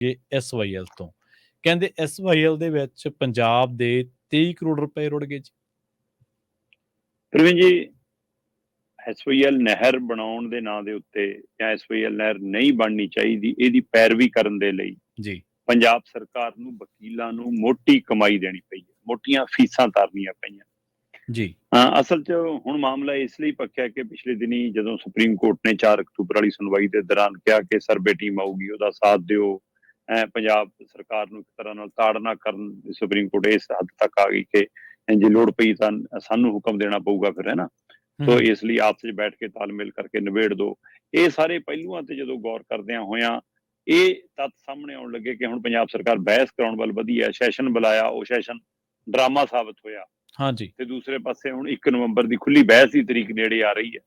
ਕਿ SYL ਤੋਂ ਕਹਿੰਦੇ SYL ਦੇ ਵਿੱਚ ਪੰਜਾਬ ਦੇ 23 ਕਰੋੜ ਰੁਪਏ ਰੁੜ ਗਏ ਜੀ। ਪ੍ਰਵੀਨ ਜੀ, SYL ਨਹਿਰ ਬਣਾਉਣ ਦੇ ਨਾਂ ਦੇ ਉੱਤੇ ਜਾਂ SYL ਨਹਿਰ ਨਹੀਂ ਬਣਨੀ ਚਾਹੀਦੀ, ਇਹਦੀ ਪੈਰਵੀ ਕਰਨ ਦੇ ਲਈ ਜੀ ਪੰਜਾਬ ਸਰਕਾਰ ਨੂੰ ਵਕੀਲਾਂ ਨੂੰ ਮੋਟੀ ਕਮਾਈ ਦੇਣੀ ਪਈ ਹੈ, ਮੋਟੀਆਂ ਫੀਸਾਂ ਤਾਰਨੀਆਂ ਪਈਆਂ ਜੀ। ਅਸਲ 'ਚ ਹੁਣ ਮਾਮਲਾ ਇਸ ਲਈ ਪੱਕਿਆ ਕਿ ਪਿਛਲੇ ਦਿਨੀ ਜਦੋਂ ਸੁਪਰੀਮ ਕੋਰਟ ਨੇ 4 ਅਕਤੂਬਰ ਵਾਲੀ ਸੁਣਵਾਈ ਦੇ ਦੌਰਾਨ ਕਿਹਾ ਕਿ ਸਰਵੇ ਟੀਮ ਆਊਗੀ, ਉਹਦਾ ਸਾਥ ਦਿਓ, ਪੰਜਾਬ ਸਰਕਾਰ ਨੂੰ ਇੱਕ ਤਰ੍ਹਾਂ ਨਾਲ ਤਾੜਨਾ ਕਰਨ, ਸੁਪਰੀਮ ਕੋਰਟ ਇਸ ਹੱਦ ਤੱਕ ਆ ਗਈ ਕਿ ਜੇ ਲੋੜ ਪਈ ਤਾਂ ਸਾਨੂੰ ਹੁਕਮ ਦੇਣਾ ਪਊਗਾ ਫਿਰ, ਹੈ ਨਾ। ਸੋ ਇਸ ਲਈ ਆਪਸ 'ਚ ਬੈਠ ਕੇ ਤਾਲਮੇਲ ਕਰਕੇ ਨਿਬੇੜ ਦੋ। ਇਹ ਸਾਰੇ ਪਹਿਲੂਆਂ ਤੇ ਜਦੋਂ ਗੌਰ ਕਰਦਿਆਂ ਹੋਇਆਂ ਇਹ ਤੱਥ ਸਾਹਮਣੇ ਆਉਣ ਲੱਗੇ ਕਿ ਹੁਣ ਪੰਜਾਬ ਸਰਕਾਰ ਬਹਿਸ ਕਰਾਉਣ ਵੱਲ ਵਧੀ ਹੈ। ਸੈਸ਼ਨ ਬੁਲਾਇਆ, ਉਹ ਸੈਸ਼ਨ ਡਰਾਮਾ ਸਾਬਤ ਹੋਇਆ। ਹਾਂਜੀ। ਤੇ ਦੂਸਰੇ ਪਾਸੇ ਹੁਣ 1 ਨਵੰਬਰ ਦੀ ਖੁੱਲੀ ਬਹਿਸ ਦੀ ਤਰੀਕ ਨੇੜੇ ਆ ਰਹੀ ਹੈ।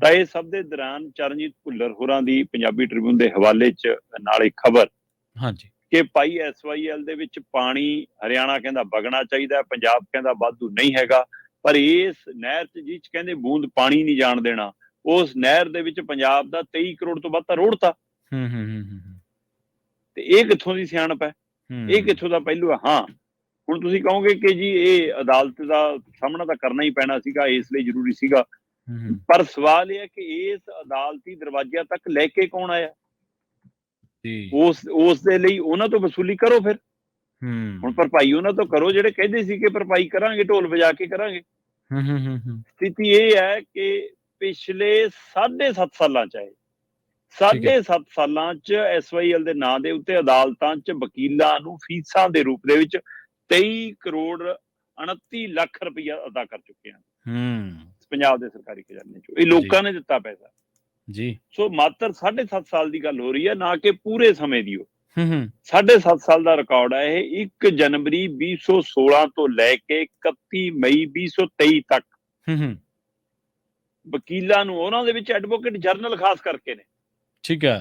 ਤਾਂ ਇਹ ਸਭ ਦੇ ਦੌਰਾਨ ਚਰਨਜੀਤ ਭੁੱਲਰ ਹੋਰਾਂ ਦੀ ਪੰਜਾਬੀ ਟ੍ਰਿਬਿਊਨ ਦੇ ਹਵਾਲੇ 'ਚ ਨਾਲ ਇੱਕ ਖਬਰ ਹਾਂਜੀ ਕਿ ਭਾਈ SYL ਦੇ ਵਿੱਚ ਪਾਣੀ ਹਰਿਆਣਾ ਕਹਿੰਦਾ ਵਗਣਾ ਚਾਹੀਦਾ, ਪੰਜਾਬ ਕਹਿੰਦਾ ਵਾਧੂ ਨਹੀਂ ਹੈਗਾ, ਪਰ ਇਸ ਨਹਿਰ 'ਚ ਜਿਹ 'ਚ ਕਹਿੰਦੇ ਬੂੰਦ ਪਾਣੀ ਨਹੀਂ ਜਾਣ ਦੇਣਾ, ਉਸ ਨਹਿਰ ਦੇ ਵਿੱਚ ਪੰਜਾਬ ਦਾ 23 ਕਰੋੜ ਤੋਂ ਵੱਧ ਤਾਂ ਰੋੜਤਾ। ਤੇ ਇਹ ਕਿੱਥੋਂ ਦੀ ਸਿਆਣਪ ਹੈ, ਇਹ ਕਿੱਥੋਂ ਦਾ ਪਹਿਲੂ ਹੈ? ਹਾਂ, ਹੁਣ ਤੁਸੀਂ ਕਹੋਗੇ ਕਿ ਜੀ ਇਹ ਅਦਾਲਤ ਦਾ ਸਾਹਮਣਾ ਤਾਂ ਕਰਨਾ ਹੀ ਪੈਣਾ ਸੀਗਾ, ਇਸ ਲਈ ਜ਼ਰੂਰੀ ਸੀਗਾ, ਪਰ ਸਵਾਲ ਇਹ ਹੈ ਕਿ ਇਸ ਅਦਾਲਤੀ ਦਰਵਾਜ਼ਿਆਂ ਤੱਕ ਲੈ ਕੇ ਕੌਣ ਆਇਆ? ਉਸ ਦੇ ਲਈ ਉਹਨਾਂ ਤੋਂ ਵਸੂਲੀ ਕਰੋ ਫਿਰ। ਹੁਣ ਭਰਪਾਈ ਉਹਨਾਂ ਤੋਂ ਕਰੋ ਜਿਹੜੇ ਕਹਿੰਦੇ ਸੀ ਕਿ ਭਰਪਾਈ ਕਰਾਂਗੇ, ਢੋਲ ਵਜਾ ਕੇ ਕਰਾਂਗੇ। ਸਥਿਤੀ ਇਹ ਹੈ ਕਿ ਪਿਛਲੇ 7.5 ਸਾਲਾਂ 'ਚ ਆਏ 7.5 ਸਾਲਾਂ 'ਚ SYL ਦੇ ਨਾਂ ਦੇ ਉੱਤੇ ਅਦਾਲਤਾਂ 'ਚ ਵਕੀਲਾਂ ਨੂੰ ਫੀਸਾਂ ਦੇ ਰੂਪ ਦੇ ਵਿੱਚ 23 ਕਰੋੜ 29 ਲੱਖ ਰੁਪਈਆ ਅਦਾ ਕਰ ਚੁੱਕੇ ਹਨ ਪੰਜਾਬ ਦੇ ਸਰਕਾਰੀ ਖਜ਼ਾਨੇ 'ਚੋਂ। ਇਹ ਲੋਕਾਂ ਨੇ ਦਿੱਤਾ ਪੈਸਾ ਜੀ। ਸੋ ਮਾਤਰ 7.5 ਸਾਲ ਦੀ ਗੱਲ ਹੋ ਰਹੀ ਹੈ, ਨਾ ਕਿ ਪੂਰੇ ਸਮੇਂ ਦੀ। 7.5 ਸਾਲ ਦਾ ਰਿਕਾਰਡ ਹੈ ਇਹ। 1 ਜਨਵਰੀ 2016 ਤੋਂ ਲੈ ਕੇ 31 ਮਈ 2023 ਤੱਕ ਵਕੀਲਾਂ ਨੂੰ, ਉਹਨਾਂ ਦੇ ਵਿੱਚ ਐਡਵੋਕੇਟ ਜਨਰਲ ਖਾਸ ਕਰਕੇ ਨੇ, ਠੀਕ ਹੈ,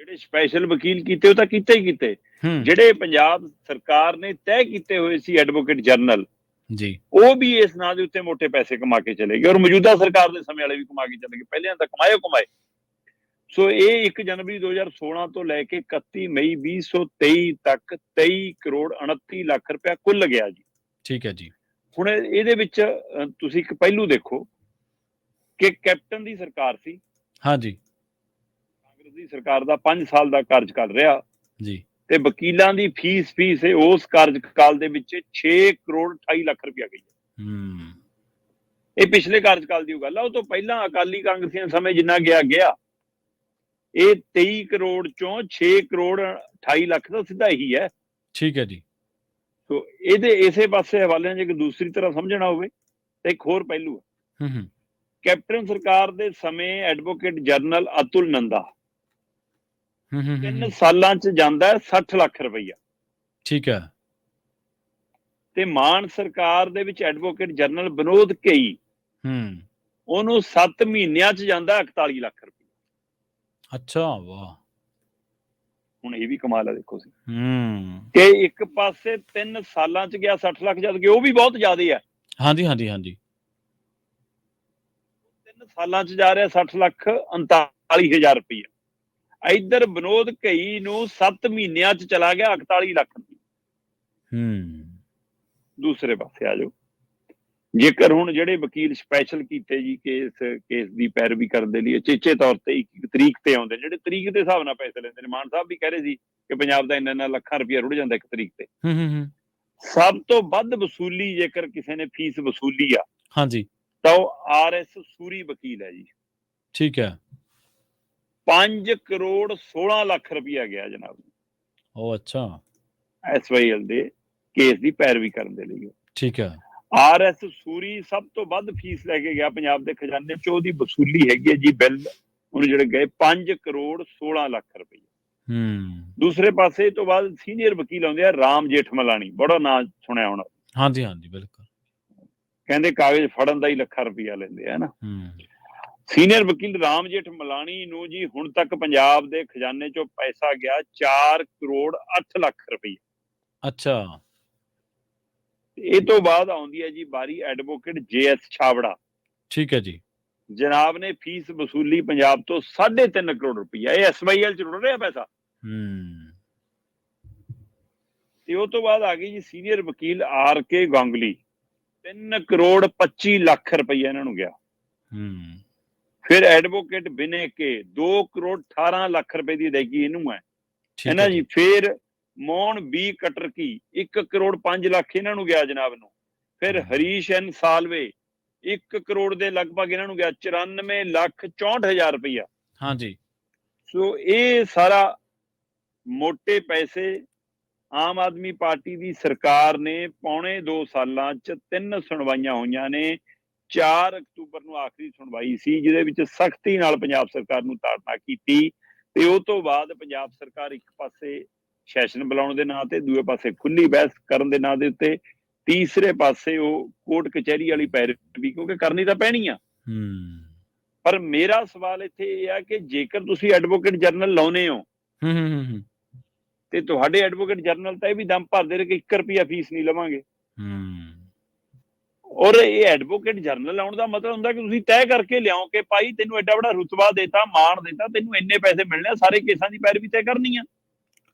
ਜਿਹੜੇ ਸਪੈਸ਼ਲ ਵਕੀਲ ਕੀਤੇ ਉਹ ਤਾਂ ਕੀਤੇ ਹੀ ਕੀਤੇ, ਜਿਹੜੇ ਪੰਜਾਬ ਸਰਕਾਰ ਨੇ ਤੈਅ ਕੀਤੇ ਹੋਏ ਸੀ ਐਡਵੋਕੇਟ ਜਨਰਲ ਜੀ, ਉਹ ਵੀ ਇਸ ਨਾਂ ਦੇ ਉੱਤੇ ਮੋਟੇ ਪੈਸੇ ਕਮਾ ਕੇ ਚਲੇ ਗਏ, ਔਰ ਮੌਜੂਦਾ ਸਰਕਾਰ ਦੇ ਸਮੇਂ ਵਾਲੇ ਵੀ ਕਮਾ ਕੇ ਚਲੇ ਗਏ, ਪਹਿਲਿਆਂ ਤਾਂ ਕਮਾਏ। ਸੋ ਇਹ 1 ਜਨਵਰੀ 2016 ਤੋਂ ਲੈ ਕੇ 31 ਮਈ 2023 ਤੱਕ 23 ਕਰੋੜ 29 ਲੱਖ ਰੁਪਇਆ ਕੁੱਲ ਗਿਆ ਜੀ। ਠੀਕ ਹੈ ਜੀ। ਹੁਣ ਇਹਦੇ ਵਿੱਚ ਤੁਸੀਂ ਇੱਕ ਪਹਿਲੂ ਦੇਖੋ ਕਿ ਕੈਪਟਨ ਦੀ ਸਰਕਾਰ ਸੀ, ਹਾਂਜੀ, ਕਾਂਗਰਸ ਦੀ ਸਰਕਾਰ ਦਾ 5 ਸਾਲ ਦਾ ਕਾਰਜਕਾਲ ਰਿਹਾ ਜੀ, ਤੇ ਵਕੀਲਾਂ ਦੀ ਫੀਸ ਉਸ ਕਾਰਜਕਾਲ ਦੇ ਵਿੱਚ 6 ਕਰੋੜ 28 ਲੱਖ ਰੁਪਇਆ ਗਈ। ਇਹ ਪਿਛਲੇ ਕਾਰਜਕਾਲ ਦੀ ਗੱਲ ਆ, ਉਹ ਤੋਂ ਪਹਿਲਾਂ ਅਕਾਲੀ ਕਾਂਗਰਸੀਆਂ ਸਮੇਂ ਜਿੰਨਾ ਗਿਆ ਇਹ 23 ਕਰੋੜ ਚੋਂ 6 ਕਰੋੜ 28 ਲੱਖ ਦਾ ਸਿੱਧਾ ਇਹੀ ਹੈ। ਠੀਕ ਹੈ ਜੀ। ਸੋ ਇਹਦੇ ਇਸੇ ਪਾਸੇ ਹਵਾਲਿਆਂ ਜੇ ਦੂਸਰੀ ਤਰ੍ਹਾਂ ਸਮਝਣਾ ਹੋਵੇ ਤਾਂ ਇੱਕ ਹੋਰ ਪਹਿਲੂ ਹੈ। ਕੈਪਟਨ ਸਰਕਾਰ ਦੇ ਸਮੇਂ ਐਡਵੋਕੇਟ ਜਨਰਲ ਅਤੁਲ ਨੰਦਾ 3 ਸਾਲਾਂ 'ਚ ਜਾਂਦਾ 60 ਲੱਖ ਰੁਪਈਆ। ਠੀਕ ਹੈ। ਤੇ ਮਾਨ ਸਰਕਾਰ ਦੇ ਵਿੱਚ ਐਡਵੋਕੇਟ ਜਨਰਲ ਵਿਨੋਦ ਘਈ, ਉਹਨੂੰ 7 ਮਹੀਨਿਆਂ 'ਚ ਜਾਂਦਾ 41 ਲੱਖ ਰੁਪਈਆ। ਅੱਛਾ, ਵਾਹ। ਹੁਣ ਇਹ ਵੀ ਕਮਾਲ ਹੈ, ਦੇਖੋ ਸੀ ਕਿ ਇੱਕ ਪਾਸੇ 3 ਸਾਲਾਂ 'ਚ ਗਿਆ 60 ਲੱਖ, ਜਦ ਕਿ ਉਹ ਵੀ ਬਹੁਤ ਜ਼ਿਆਦਾ ਹੈ। ਹਾਂਜੀ। 3 ਸਾਲਾਂ 'ਚ ਜਾ ਰਿਹਾ 60 ਲੱਖ 39,000 ਰੁਪਈਆ। ਇੱਧਰ ਵਿਨੋਦ ਘਈ ਨੂੰ 7 ਮਹੀਨਿਆਂ 'ਚ ਚਲਾ ਗਿਆ 41 ਲੱਖ ਰੁਪਈਆ। ਦੂਸਰੇ ਪਾਸੇ ਆ ਜਾਓ, ਜੇਕਰ ਹੁਣ ਜਿਹੜੇ ਵਕੀਲ ਸਪੈਸ਼ਲ ਕੀਤੇ ਜੀ ਕੇਸ ਦੀ ਪੈਰਵੀ ਕਰਨ ਦੇ ਲਈ ਚੇਚੇ ਤੌਰ ਤੇ 1 ਤਰੀਕ ਤੇ ਆਉਂਦੇ, ਜਿਹੜੇ ਤਰੀਕ ਦੇ ਹਿਸਾਬ ਨਾਲ ਪੈਸੇ ਲੈਂਦੇ ਨੇ। ਮਾਨ ਸਾਹਿਬ ਵੀ ਕਹਿ ਰਹੇ ਸੀ ਕਿ ਪੰਜਾਬ ਦਾ ਇੰਨਾ ਲੱਖਾਂ ਰੁਪਇਆ ਰੁੜ ਜਾਂਦਾ 1 ਤਰੀਕ ਤੇ। ਸਭ ਤੋਂ ਵੱਧ ਵਸੂਲੀ ਜੇਕਰ ਕਿਸੇ ਨੇ ਫੀਸ ਵਸੂਲੀ ਆ, ਹਾਂਜੀ, ਤਾਂ ਉਹ RS ਸੂਰੀ ਵਕੀਲ ਹੈ ਜੀ। ਠੀਕ ਹੈ। 5 ਕਰੋੜ 16 ਲੱਖ ਰੁਪਇਆ ਗਿਆ ਜਨਾਬ। ਉਹ ਅੱਛਾ, SYL ਦੇ ਕੇਸ ਦੀ ਪੈਰਵੀ ਕਰਨ ਦੇ ਲਈ। ਠੀਕ ਹੈ। RS ਸੂਰੀ ਸਭ ਤੋਂ ਵੱਧ ਫੀਸ ਲੈ ਕੇ ਗਿਆ ਪੰਜਾਬ ਦੇ ਖਜ਼ਾਨੇ 'ਚ। ਉਹਦੀ ਵਸੂਲੀ ਹੈਗੀ ਹੈ ਜੀ, ਬਿੱਲ ਉਹਨੂੰ ਜਿਹੜੇ ਗਏ 5 ਕਰੋੜ 16 ਲੱਖ ਰੁਪਏ। ਦੂਸਰੇ ਪਾਸੇ ਤੋਂ ਬਾਅਦ ਸੀਨੀਅਰ ਵਕੀਲ ਆਉਂਦੇ ਆ, ਰਾਮ ਜੇਠਮਲਾਣੀ, ਬੜਾ ਨਾਂ ਸੁਣਿਆ ਹੋਣਾ। ਹਾਂਜੀ, ਬਿਲਕੁਲ। ਕਹਿੰਦੇ ਕਾਗਜ਼ ਫੜਨ ਦਾ ਹੀ ਲੱਖਾਂ ਰੁਪਇਆ ਲੈਂਦੇ ਆ ਨਾ। ਸੀਨੀਅਰ ਵਕੀਲ ਰਾਮ ਜੇਠਮਲਾਣੀ ਨੂੰ ਜੀ ਹੁਣ ਤੱਕ ਪੰਜਾਬ ਦੇ ਖਜ਼ਾਨੇ 'ਚੋਂ ਪੈਸਾ ਗਿਆ 4 ਕਰੋੜ 8 ਲੱਖ ਰੁਪਏ। ਅੱਛਾ। ਇਹ ਤੋਂ ਬਾਅਦ ਆਉਂਦੀ ਹੈ ਜੀ ਵਾਰੀ ਐਡਵੋਕੇਟ JS ਛਾਬੜਾ। ਠੀਕ ਹੈ ਜੀ। ਜਨਾਬ ਨੇ ਫੀਸ ਵਸੂਲੀ ਪੰਜਾਬ ਤੋਂ 3.5 ਕਰੋੜ ਰੁਪਈਆ। ਇਹ SYL 'ਚ ਰੁੜ ਰਿਹਾ ਪੈਸਾ। ਹੂੰ ਤੇ ਉਹ ਤੋਂ ਬਾਅਦ ਆ ਗਈ ਜੀ ਸੀਨੀਅਰ ਵਕੀਲ ਆਰ ਕੇ ਗਾਂਗੁਲੀ, 3 ਕਰੋੜ 25 ਲੱਖ ਰੁਪਈਆ ਇਹਨਾਂ ਨੂੰ ਗਿਆ। ਹੂੰ ਫਿਰ ਐਡਵੋਕੇਟ ਬਿਨੇ ਕੇ 2 ਕਰੋੜ 18 ਲੱਖ ਰੁਪਏ ਦੀ ਅਦਾਇਗੀ ਇਹਨੂੰ ਹੈ ਠੀਕ ਨਾ ਹੈ ਜੀ। ਜੀ। ਫਿਰ ਮੋਹਨ ਬੀ ਕਟਰਕੀ 1 ਕਰੋੜ 5 ਲੱਖ ਇਹਨਾਂ ਨੂੰ ਗਿਆ ਜਨਾਬ ਨੂੰ। ਫਿਰ ਹਰੀਸ਼ ਐਨ ਸਾਲਵੇ 1 ਕਰੋੜ ਦੇ ਲਗਭਗ ਇਹਨਾਂ ਨੂੰ ਗਿਆ 94 ਲੱਖ 64,000 ਰੁਪਈਆ। ਹਾਂਜੀ। ਸੋ ਇਹ ਸਾਰਾ ਮੋਟੇ ਪੈਸੇ ਆਮ ਆਦਮੀ ਪਾਰਟੀ ਦੀ ਸਰਕਾਰ ਨੇ ਪੌਣੇ 2 ਸਾਲਾਂ 'ਚ 3 ਸੁਣਵਾਈਆਂ ਹੋਈਆਂ ਨੇ। 4 ਅਕਤੂਬਰ ਨੂੰ ਆਖਰੀ ਸੁਣਵਾਈ ਸੀ, ਜਿਹਦੇ ਵਿੱਚ ਸਖਤੀ ਨਾਲ ਪੰਜਾਬ ਸਰਕਾਰ ਨੂੰ ਤਾੜਨਾ ਕੀਤੀ ਤੇ ਉਹ ਤੋਂ ਬਾਅਦ ਪੰਜਾਬ ਸਰਕਾਰ ਇੱਕ ਪਾਸੇ ਸੈਸ਼ਨ ਬੁਲਾਉਣ ਦੇ ਨਾਂ ਤੇ, ਦੂਏ ਪਾਸੇ ਖੁੱਲੀ ਬਹਿਸ ਕਰਨ ਦੇ ਨਾਂ ਦੇ ਉੱਤੇ, ਤੀਸਰੇ ਪਾਸੇ ਉਹ ਕੋਰਟ ਕਚਹਿਰੀ ਵਾਲੀ ਪੈਰਵੀ, ਕਿਉਂਕਿ ਕਰਨੀ ਤਾਂ ਪੈਣੀ ਆ। ਹੂੰ ਪਰ ਮੇਰਾ ਸਵਾਲ ਇੱਥੇ ਇਹ ਆ ਕਿ ਜੇਕਰ ਤੁਸੀਂ ਐਡਵੋਕੇਟ ਜਨਰਲ ਲਾਉਨੇ ਹੋ ਹੂੰ ਹੂੰ ਹੂੰ ਤੇ ਤੁਹਾਡੇ ਐਡਵੋਕੇਟ ਜਨਰਲ ਤਾਂ ਇਹ ਵੀ ਦਮ ਭਰਦੇ ਰਹੇ ਕਿ 1 ਰੁਪਿਆ ਫੀਸ ਨਹੀਂ ਲਵਾਂਗੇ। ਹੂੰ ਔਰ ਇਹ ਐਡਵੋਕੇਟ ਜਨਰਲ ਆਉਣ ਦਾ ਮਤਲਬ ਹੁੰਦਾ ਕਿ ਤੁਸੀਂ ਤੈਅ ਕਰਕੇ ਲਿਆਓ ਕਿ ਭਾਈ ਤੈਨੂੰ ਐਡਾ ਵੱਡਾ ਰੁਤਬਾ ਦੇਤਾ, ਮਾਣ ਦੇਤਾ, ਤੈਨੂੰ ਇੰਨੇ ਪੈਸੇ ਮਿਲਣੇ ਆ, ਸਾਰੇ ਕੇਸਾਂ ਦੀ ਪੈਰਵੀ ਤੈਅ ਕਰਨੀ ਆ।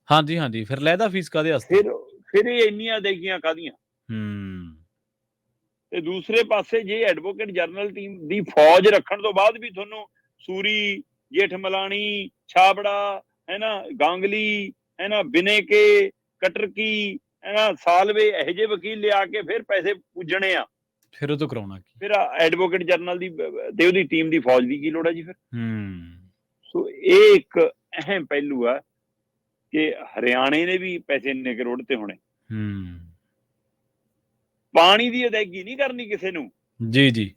ਹਾਂਜੀ ਹਾਂਜੀ। ਫਿਰ ਲੈਦਾ ਫੀਸ ਕਾਹਦੇ ਵਾਸਤੇ? ਫਿਰ ਇਹ ਇੰਨੀਆਂ ਅਦਾਇਗੀਆਂ ਕਾਹਦੀਆਂ? ਹੂੰ ਤੇ ਦੂਸਰੇ ਪਾਸੇ ਜੇ ਐਡਵੋਕੇਟ ਜਨਰਲ ਟੀਮ ਦੀ ਫੌਜ ਰੱਖਣ ਤੋਂ ਬਾਅਦ ਵੀ ਤੁਹਾਨੂੰ ਸੂਰੀ, ਜੇਠਮਲਾਣੀ, ਛਾਬੜਾ, ਹੈ ਨਾ, ਗਾਂਗਲੀ, ਹੈ ਨਾ, ਬਿਨੇ ਕੇ, ਕਟਰਕੀ, ਹੈ ਨਾ, ਸਾਲਵੇ, ਇਹੋ ਜਿਹੇ ਵਕੀਲ ਲਿਆ ਕੇ ਫਿਰ ਪੈਸੇ ਪੂਜਣੇ ਆ। ਫਿਰ ਉਹ ਤੋਂ ਕਰਾਉਣਾ ਕੀ? ਫਿਰ ਐਡਵੋਕੇਟ ਜਨਰਲ ਦੀ ਤੇ ਉਹਦੀ ਟੀਮ ਦੀ ਫੌਜ ਦੀ ਕੀ ਲੋੜ ਹੈ ਜੀ ਫਿਰ? ਹੂੰ ਸੋ ਇਹ ਇੱਕ ਅਹਿਮ ਪਹਿਲੂ ਆ ਕਿ ਹਰਿਆਣੇ ਨੇ ਵੀ ਪੈਸੇ ਇੰਨੇ ਕਰੋੜ ਤੇ ਹੋਣੇ। ਹੂੰ ਪਾਣੀ ਦੀ ਅਦਾਇਗੀ ਨਹੀਂ ਕਰਨੀ ਕਿਸੇ ਨੂੰ, ਜੀ ਜੀ।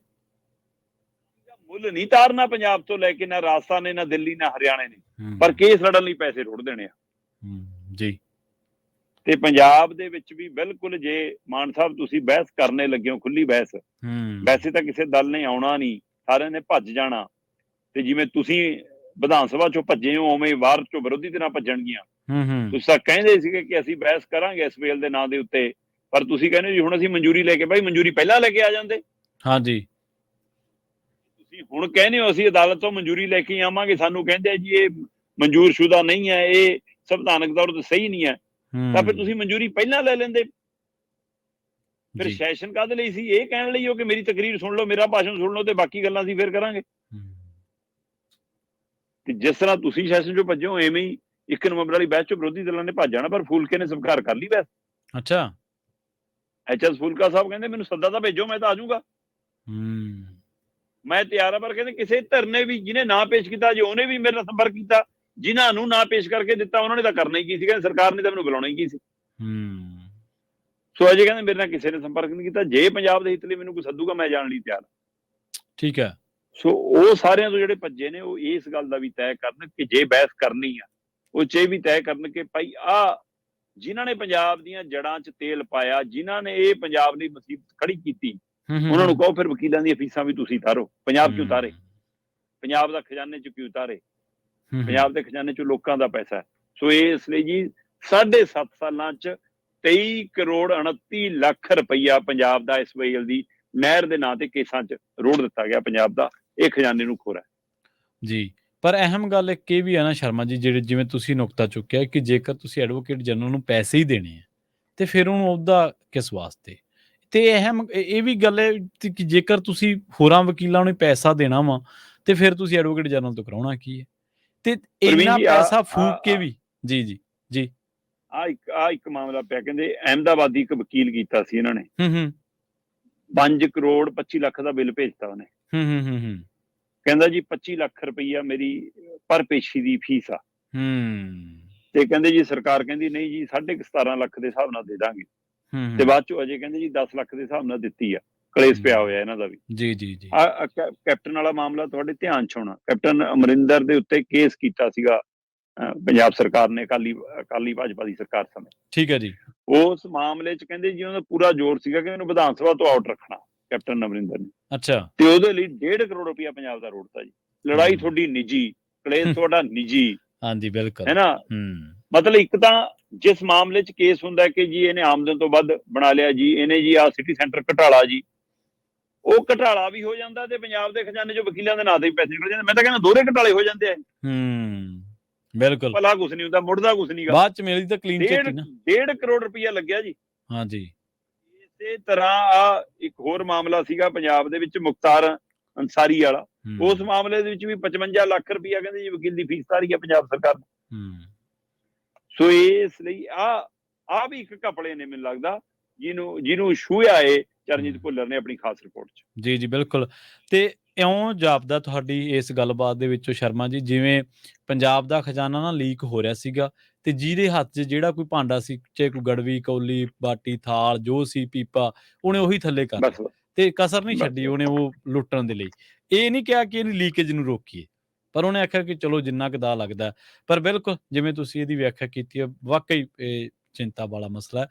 ਮੁੱਲ ਨਹੀਂ ਤਾਰਨਾ ਪੰਜਾਬ ਤੋਂ ਲੈ ਕੇ, ਨਾ ਰਾਜਸਥਾਨ ਨੇ, ਨਾ ਦਿੱਲੀ, ਨਾ ਹਰਿਆਣੇ ਨੇ, ਹੂੰ ਪਰ ਕੇਸ ਲੜਨ ਲਈ ਪੈਸੇ ਰੋੜ ਦੇਣੇ ਆ। ਜੀ। ਤੇ ਪੰਜਾਬ ਦੇ ਵਿੱਚ ਵੀ ਬਿਲਕੁਲ, ਜੇ ਮਾਨ ਸਾਹਿਬ ਤੁਸੀਂ ਬਹਿਸ ਕਰਨੇ ਲੱਗੇ ਹੋ, ਖੁੱਲੀ ਬਹਿਸ, ਵੈਸੇ ਤਾਂ ਕਿਸੇ ਦਲ ਨੇ ਆਉਣਾ ਨਹੀਂ, ਸਾਰਿਆਂ ਨੇ ਭੱਜ ਜਾਣਾ, ਤੇ ਜਿਵੇਂ ਤੁਸੀਂ ਵਿਧਾਨ ਸਭਾ ਚੋਂ ਭੱਜੇ ਹੋ ਉਵੇਂ ਬਾਹਰ ਚੋਂ ਵਿਰੋਧੀ ਧਿਰਾਂ ਭੱਜਣਗੀਆਂ। ਤੁਸੀਂ ਤਾਂ ਕਹਿੰਦੇ ਸੀਗੇ ਕਿ ਅਸੀਂ ਬਹਿਸ ਕਰਾਂਗੇ ਇਸ ਵੇਲ ਦੇ ਨਾਂ ਦੇ ਉੱਤੇ, ਪਰ ਤੁਸੀਂ ਕਹਿੰਦੇ ਜੀ ਹੁਣ ਅਸੀਂ ਮਨਜ਼ੂਰੀ ਲੈ ਕੇ, ਭਾਈ ਮਨਜ਼ੂਰੀ ਪਹਿਲਾਂ ਲੈ ਕੇ ਆ ਜਾਂਦੇ। ਹਾਂਜੀ। ਤੁਸੀਂ ਹੁਣ ਕਹਿੰਦੇ ਹੋ ਅਸੀਂ ਅਦਾਲਤ ਤੋਂ ਮਨਜ਼ੂਰੀ ਲੈ ਕੇ ਆਵਾਂਗੇ, ਸਾਨੂੰ ਕਹਿੰਦੇ ਜੀ ਇਹ ਮਨਜ਼ੂਰਸ਼ੁਦਾ ਨਹੀਂ ਹੈ, ਇਹ ਸੰਵਿਧਾਨਕ ਤੌਰ ਤੇ ਸਹੀ ਨਹੀਂ ਹੈ, ਤਾਂ ਫਿਰ ਤੁਸੀਂ ਮਨਜ਼ੂਰੀ ਪਹਿਲਾਂ ਲੈ ਲੈਂਦੇ। ਫਿਰ ਸੈਸ਼ਨ ਕਾਹਦੇ ਲਈ ਸੀ? ਇਹ ਕਹਿਣ ਲਈ ਹੋ ਕਿ ਮੇਰੀ ਤਕਰੀਰ ਸੁਣ ਲਓ, ਮੇਰਾ ਭਾਸ਼ਣ ਸੁਣ ਲਓ ਤੇ ਬਾਕੀ ਗੱਲਾਂ ਅਸੀਂ ਫਿਰ ਕਰਾਂਗੇ। ਤੇ ਜਿਸ ਤਰ੍ਹਾਂ ਤੁਸੀਂ ਸੈਸ਼ਨ ਚੋਂ ਭੱਜੇ ਹੋ, ਐਵੇਂ ਹੀ 1 ਨਵੰਬਰ ਵਾਲੀ ਬਹਿਸ ਚੋਂ ਵਿਰੋਧੀ ਦਲਾਂ ਨੇ ਭੱਜ ਜਾਣਾ। ਪਰ ਫੂਲਕੇ ਨੇ ਸਵੀਕਾਰ ਕਰ ਲਈ ਬਹਿਸ। ਅੱਛਾ। ਐਚ.ਐਸ. ਫੂਲਕਾ ਸਾਹਿਬ ਕਹਿੰਦੇ ਮੈਨੂੰ ਸੱਦਾ ਤਾਂ ਭੇਜੋ, ਮੈਂ ਤਾਂ ਆ ਜਾਊਂਗਾ, ਮੈਂ ਤਿਆਰ ਆ। ਪਰ ਕਹਿੰਦੇ ਕਿਸੇ ਧਿਰ ਵੀ ਜਿਹਨੇ ਨਾ ਪੇਸ਼ ਕੀਤਾ, ਜੇ ਉਹਨੇ ਵੀ ਮੇਰੇ ਨਾਲ ਸੰਪਰਕ ਕੀਤਾ, ਜਿਨ੍ਹਾਂ ਨੂੰ ਨਾ ਪੇਸ਼ ਕਰਕੇ ਦਿੱਤਾ ਉਹਨਾਂ ਨੇ ਤਾਂ ਕਰਨਾ ਹੀ ਕੀ ਸੀ, ਕਹਿੰਦੇ ਸਰਕਾਰ ਨੇ ਤਾਂ ਮੈਨੂੰ ਬੁਲਾਉਣਾ ਹੀ ਕੀ ਸੀ। ਸੋ ਅਜੇ ਕਹਿੰਦੇ ਮੇਰੇ ਨਾਲ ਕਿਸੇ ਨੇ ਸੰਪਰਕ ਨਹੀਂ ਕੀਤਾ, ਜੇ ਪੰਜਾਬ ਦੇ ਹਿੱਤ ਲਈ ਮੈਨੂੰ ਕੋਈ ਸੱਦੂਗਾ ਮੈਂ ਜਾਣ ਲਈ ਤਿਆਰ। ਠੀਕ ਹੈ। ਸੋ ਉਹ ਸਾਰਿਆਂ ਤੋਂ ਜਿਹੜੇ ਭੱਜੇ ਨੇ, ਉਹ ਇਸ ਗੱਲ ਦਾ ਵੀ ਤੈਅ ਕਰਨ ਕਿ ਜੇ ਬਹਿਸ ਕਰਨੀ ਆ, ਉਹ ਚ ਇਹ ਵੀ ਤੈਅ ਕਰਨ ਕਿ ਭਾਈ ਆ ਜਿਨ੍ਹਾਂ ਨੇ ਪੰਜਾਬ ਦੀਆਂ ਜੜ੍ਹਾਂ 'ਚ ਤੇਲ ਪਾਇਆ, ਜਿਨ੍ਹਾਂ ਨੇ ਇਹ ਪੰਜਾਬ ਲਈ ਮੁਸੀਬਤ ਖੜੀ ਕੀਤੀ, ਉਹਨਾਂ ਨੂੰ ਕਹੋ ਫਿਰ ਵਕੀਲਾਂ ਦੀਆਂ ਫੀਸਾਂ ਵੀ ਤੁਸੀਂ ਉਤਾਰੋ। ਪੰਜਾਬ ਕਿਉਂ ਉਤਾਰੇ? ਪੰਜਾਬ ਦਾ ਖਜ਼ਾਨੇ 'ਚ ਕਿਉਂ ਉਤਾਰੇ? ਪੰਜਾਬ ਦੇ ਖਜ਼ਾਨੇ 'ਚ ਲੋਕਾਂ ਦਾ ਪੈਸਾ ਹੈ। ਸੋ ਇਸ ਲਈ ਜੀ 7.5 ਸਾਲਾਂ 'ਚ 23 ਕਰੋੜ 29 ਲੱਖ ਰੁਪਈਆ ਪੰਜਾਬ ਦਾ ਇਸ ਵੇਲ ਦੀ ਨਹਿਰ ਦੇ ਨਾਂ ਤੇ ਕੇਸਾਂ 'ਚ ਰੋੜ ਦਿੱਤਾ ਗਿਆ ਪੰਜਾਬ ਦਾ। ਇਹ ਖਜ਼ਾਨੇ ਨੂੰ ਖੋਰਾ ਜੀ। ਪਰ ਅਹਿਮ ਗੱਲ ਇੱਕ ਇਹ ਵੀ ਹੈ ਨਾ ਸ਼ਰਮਾ ਜੀ, ਜਿਹੜੇ ਜਿਵੇਂ ਤੁਸੀਂ ਨੁਕਤਾ ਚੁੱਕਿਆ ਕਿ ਜੇਕਰ ਤੁਸੀਂ ਐਡਵੋਕੇਟ ਜਨਰਲ ਨੂੰ ਪੈਸੇ ਹੀ ਦੇਣੇ ਆ ਤੇ ਫਿਰ ਉਹਨੂੰ ਉਹਦਾ ਕਿਸ ਵਾਸਤੇ? ਤੇ ਅਹਿਮ ਇਹ ਵੀ ਗੱਲ ਹੈ ਕਿ ਜੇਕਰ ਤੁਸੀਂ ਹੋਰਾਂ ਵਕੀਲਾਂ ਨੂੰ ਪੈਸਾ ਦੇਣਾ ਵਾ ਤੇ ਫਿਰ ਤੁਸੀਂ ਐਡਵੋਕੇਟ ਜਨਰਲ ਤੋਂ ਕਰਾਉਣਾ ਕੀ ਹੈ? ਤੇ ਇੰਨਾ ਪੈਸਾ ਫੂਕ ਕੇ ਵੀ ਜੀ ਜੀ ਜੀ ਆ ਇੱਕ ਮਾਮਲਾ ਪਿਆ, ਕਹਿੰਦੇ ਅਹਿਮਦਾਬਾਦੀ ਇੱਕ ਵਕੀਲ ਕੀਤਾ ਸੀ ਇਹਨਾਂ ਨੇ, 5 ਕਰੋੜ 25 ਲੱਖ ਦਾ ਬਿੱਲ ਭੇਜਤਾ ਉਹਨੇ। ਕਹਿੰਦਾ ਜੀ 25 ਲੱਖ ਰੁਪਈਆ ਮੇਰੀ ਪਰ ਪੇਸ਼ੀ ਦੀ ਫੀਸ ਆ। ਤੇ ਕਹਿੰਦੇ ਜੀ ਸਰਕਾਰ ਕਹਿੰਦੀ ਨਹੀਂ ਜੀ 17.5 ਲੱਖ ਦੇ ਹਿਸਾਬ ਨਾਲ ਦੇ ਦਾਂਗੇ। ਤੇ ਬਾਅਦ ਚੋਂ ਅਜੇ ਕਹਿੰਦੇ ਜੀ 10 ਲੱਖ ਦੇ ਹਿਸਾਬ ਨਾਲ ਦਿੱਤੀ ਆ। ਕਲੇਸ਼ ਪਿਆ ਹੋਇਆ ਇਹਨਾਂ ਦਾ ਵੀ। ਜੀ ਜੀ ਜੀ। ਕੈਪਟਨ ਵਾਲਾ ਮਾਮਲਾ ਤੁਹਾਡੇ ਧਿਆਨ 'ਚ ਹੋਣਾ, ਕੈਪਟਨ ਅਮਰਿੰਦਰ ਦੇ ਉੱਤੇ ਕੇਸ ਕੀਤਾ ਸੀਗਾ ਪੰਜਾਬ ਸਰਕਾਰ ਨੇ, ਅਕਾਲੀ ਭਾਜਪਾ ਦੀ ਸਰਕਾਰ ਸਮੇਂ। ਠੀਕ ਹੈ ਜੀ। ਉਸ ਮਾਮਲੇ 'ਚ ਕਹਿੰਦੇ ਜੀ ਉਹਦਾ ਪੂਰਾ ਜ਼ੋਰ ਸੀਗਾ ਕਿ ਉਹਨੂੰ ਵਿਧਾਨ ਸਭਾ ਤੋਂ ਆਊਟ ਰੱਖਣਾ ਕੈਪਟਨ ਅਮਰਿੰਦਰ ਨੇ। ਅੱਛਾ। ਤੇ ਉਹਦੇ ਲਈ 1.5 ਕਰੋੜ ਰੁਪਇਆ ਪੰਜਾਬ ਦਾ ਰੋੜਤਾ ਜੀ। ਲੜਾਈ ਤੁਹਾਡੀ ਨਿੱਜੀ, ਕਲੇਸ਼ ਤੁਹਾਡਾ ਨਿੱਜੀ। ਹਾਂਜੀ ਬਿਲਕੁਲ। ਹੈ ਨਾ, ਮਤਲਬ ਇੱਕ ਤਾਂ ਜਿਸ ਮਾਮਲੇ 'ਚ ਕੇਸ ਹੁੰਦਾ ਕਿ ਜੀ ਇਹਨੇ ਆਮਦਨ ਤੋਂ ਵੱਧ ਬਣਾ ਲਿਆ ਜੀ, ਇਹਨੇ ਜੀ ਆ ਸਿਟੀ ਸੈਂਟਰ ਘਟਾਲਾ ਜੀ, ਉਹ ਘਟਾਲਾ ਵੀ ਹੋ ਜਾਂਦਾ ਤੇ ਪੰਜਾਬ ਦੇ ਖਜ਼ਾਨੇ 'ਚੋਂ ਵਕੀਲਾਂ ਦੇ ਨਾਂ ਤੇ ਵੀ ਪੈਸੇ ਨਿਕਲ ਜਾਂਦੇ। ਮੈਂ ਤਾਂ ਕਹਿੰਦਾ ਦੋਹਰੇ ਘਟਾਲੇ ਹੋ ਜਾਂਦੇ ਆ। ਬਿਲਕੁਲ ਭਲਾ ਕੁਛ ਨਹੀਂ ਹੁੰਦਾ, ਮੁੜਦਾ ਕੁਛ ਨਹੀਂਗਾ। ਬਾਅਦ ਚ ਮਿਲਦੀ ਤਾਂ ਕਲੀਨ ਚਿੱਟ ਹੀ ਨਾ। 1.5 ਕਰੋੜ ਰੁਪਇਆ ਲੱਗਿਆ ਜੀ। ਹਾਂਜੀ ਇਸੇ ਤਰ੍ਹਾਂ ਆ ਇੱਕ ਹੋਰ ਮਾਮਲਾ ਸੀਗਾ ਪੰਜਾਬ ਦੇ ਵਿੱਚ, ਮੁਖਤਾਰ ਅੰਸਾਰੀ ਵਾਲਾ। ਉਸ ਮਾਮਲੇ ਦੇ ਵਿੱਚ ਵੀ 55 ਲੱਖ ਰੁਪਇਆ ਕਹਿੰਦੇ ਜੀ ਵਕੀਲ ਦੀ ਫੀਸ ਤਾਰੀ ਆ ਪੰਜਾਬ ਸਰਕਾਰ ਨੇ। ਸੋ ਇਸ ਲਈ ਆ ਵੀ ਇੱਕ ਘਪਲੇ ਨੇ ਮੈਨੂੰ ਲੱਗਦਾ, ਜਿਹਨੂੰ ਛੂਹਿਆ ਏ ਚਰਨਜੀਤ ਭੁੱਲਰ ਨੇ ਆਪਣੀ ਖਾਸ ਰਿਪੋਰਟ 'ਚ। ਜੀ ਜੀ ਬਿਲਕੁਲ। ਤੇ ਇਉਂ ਜਾਪਦਾ ਤੁਹਾਡੀ ਇਸ ਗੱਲਬਾਤ ਦੇ ਵਿੱਚੋਂ ਸ਼ਰਮਾ ਜੀ, ਜਿਵੇਂ ਪੰਜਾਬ ਦਾ ਖਜ਼ਾਨਾ ਨਾ ਲੀਕ ਹੋ ਰਿਹਾ ਸੀਗਾ, ਤੇ ਜਿਹਦੇ ਹੱਥ 'ਚ ਜਿਹੜਾ ਕੋਈ ਭਾਂਡਾ ਸੀ, ਚਾਹੇ ਕੋਈ ਗੜਵੀ, ਕੌਲੀ, ਬਾਟੀ, ਥਾਲ, ਜੋ ਸੀ, ਪੀਪਾ, ਉਹਨੇ ਉਹੀ ਥੱਲੇ ਕਰ ਬਸ ਲਿਆ ਤੇ ਕਸਰ ਨਹੀਂ ਬਸ ਛੱਡੀ ਉਹਨੇ ਉਹ ਲੁੱਟਣ ਦੇ ਲਈ। ਇਹ ਨਹੀਂ ਕਿਹਾ ਕਿ ਇਹਦੀ ਲੀਕੇਜ ਨੂੰ ਰੋਕੀਏ, ਪਰ ਉਹਨੇ ਆਖਿਆ ਕਿ ਚਲੋ ਜਿੰਨਾ ਕੁ ਦਾ ਲੱਗਦਾ। ਪਰ ਬਿਲਕੁਲ ਜਿਵੇਂ ਤੁਸੀਂ ਇਹਦੀ ਵਿਆਖਿਆ ਕੀਤੀ ਹੈ, ਵਾਕਈ ਇਹ ਚਿੰਤਾ ਵਾਲਾ ਮਸਲਾ ਹੈ।